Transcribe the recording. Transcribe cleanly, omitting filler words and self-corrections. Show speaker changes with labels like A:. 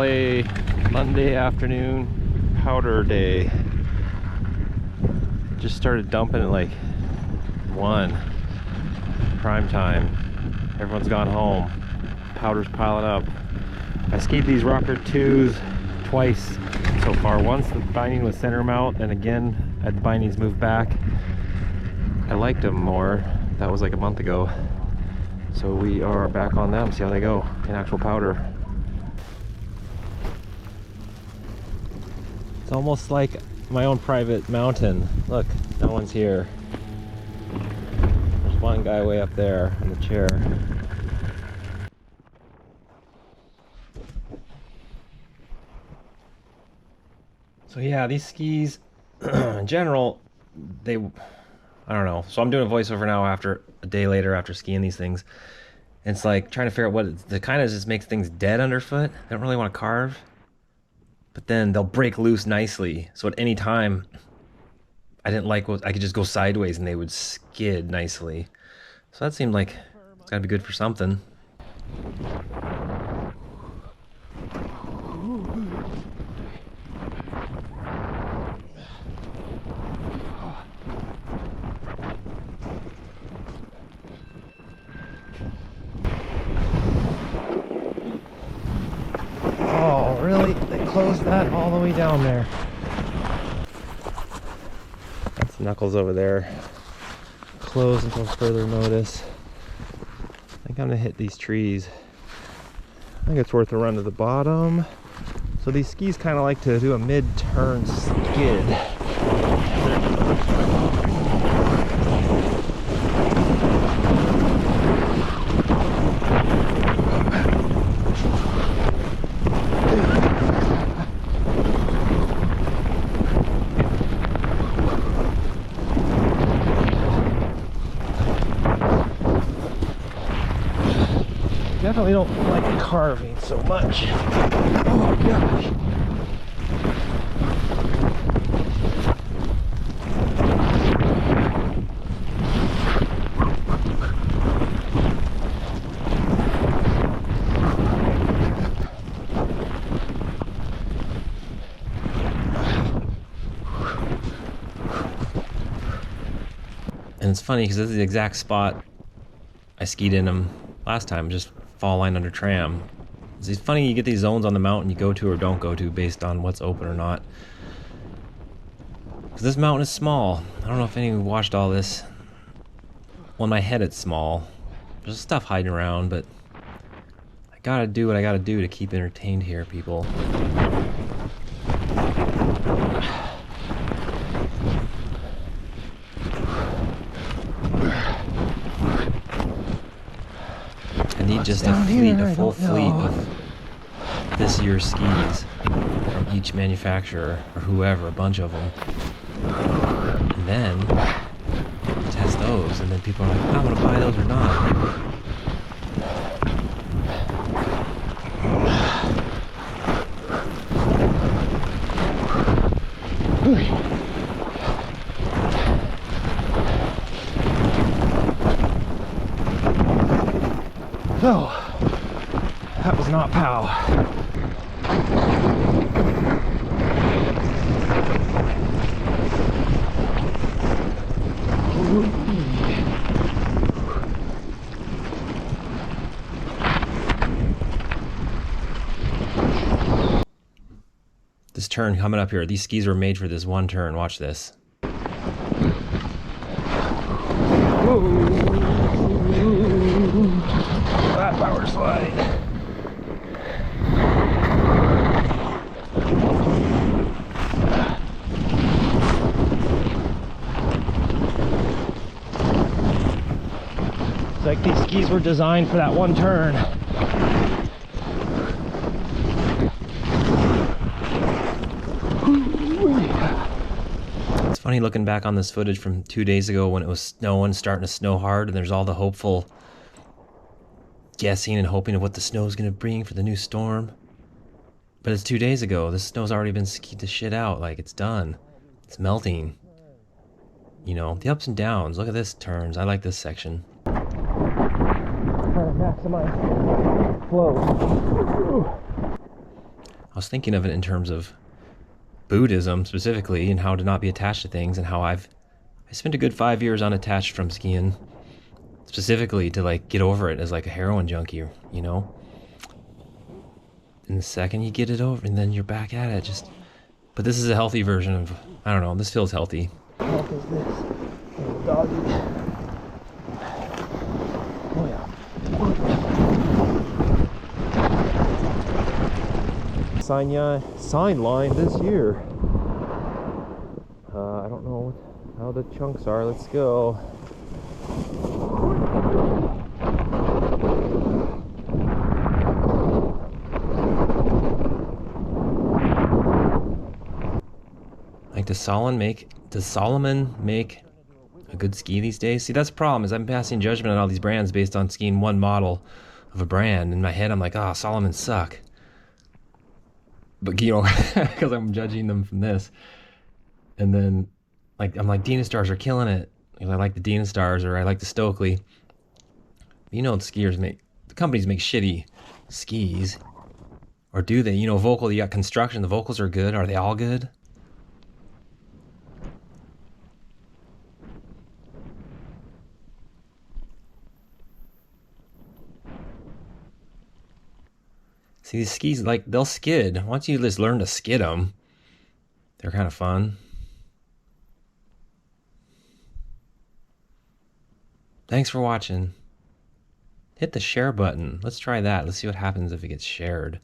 A: Monday afternoon powder day. Just started dumping at like 1 prime time. Everyone's gone home. Powder's piling up. I skied these rocker 2s twice so far. Once the binding was center mount, and again at the bindings moved back. I liked them more. That was like a month ago. So we are back on them, see how they go in actual powder. It's almost like my own private mountain. Look, no one's here. There's one guy way up there in the chair. So yeah, these skis, in general, I don't know. So I'm doing a voiceover now after a day later after skiing these things. And it's like trying to figure out what the kind of just makes things dead underfoot. They don't really want to carve. But then they'll break loose nicely. So at any time, I didn't like what I could just go sideways and they would skid nicely. So that seemed like it's gotta be good for something. Oh, really? They closed that all the way down there. That's Knuckles over there. Closed until further notice. I think I'm gonna hit these trees. I think it's worth a run to the bottom. So these skis kind of like to do a mid-turn skid. Definitely don't like the carving so much. Oh gosh. And it's funny because this is the exact spot I skied in them last time, just fall line under tram. It's funny, you get these zones on the mountain you go to or don't go to based on what's open or not. Because this mountain is small. I don't know if anyone watched all this. Well, in my head it's small. There's stuff hiding around, but I gotta do what I gotta do to keep entertained here, people. I need just a full fleet of this year's skis from each manufacturer or whoever, a bunch of them. And then test those, and then people are like, I want to buy those or not. So, that was not POW. This turn coming up here, these skis were made for this one turn. Watch this. That power slide. It's like these skis were designed for that one turn. It's funny looking back on this footage from 2 days ago when it was snowing, starting to snow hard, and there's all the hopeful guessing and hoping of what the snow is going to bring for the new storm. But it's 2 days ago. The snow's already been skied to shit out. Like, it's done. It's melting. You know, the ups and downs. Look at this turns. I like this section. Trying to maximize flow. was thinking of it in terms of Buddhism specifically, and how to not be attached to things, and how I spent a good 5 years unattached from skiing, specifically to like get over it as like a heroin junkie, you know. And the second you get it over, and then you're back at it. Just, but this is a healthy version of, I don't know. This feels healthy.
B: What is this? Little doggy. Oh yeah. Sign line this year. I don't know how the chunks are. Let's go.
A: Like, does Solomon make a good ski these days? See, that's the problem, is I'm passing judgment on all these brands based on skiing one model of a brand. In my head, I'm like, oh, Solomon suck. But, you know, because I'm judging them from this. And then, like, I'm like, Dynastars are killing it. I like the Dynastars, or I like the Stokely. You know, the companies make shitty skis. Or do they? You know, Vocal, you got construction, the Vocals are good. Are they all good? See, these skis, like, they'll skid. Once you just learn to skid them, they're kind of fun. Thanks for watching. Hit the share button. Let's try that. Let's see what happens if it gets shared.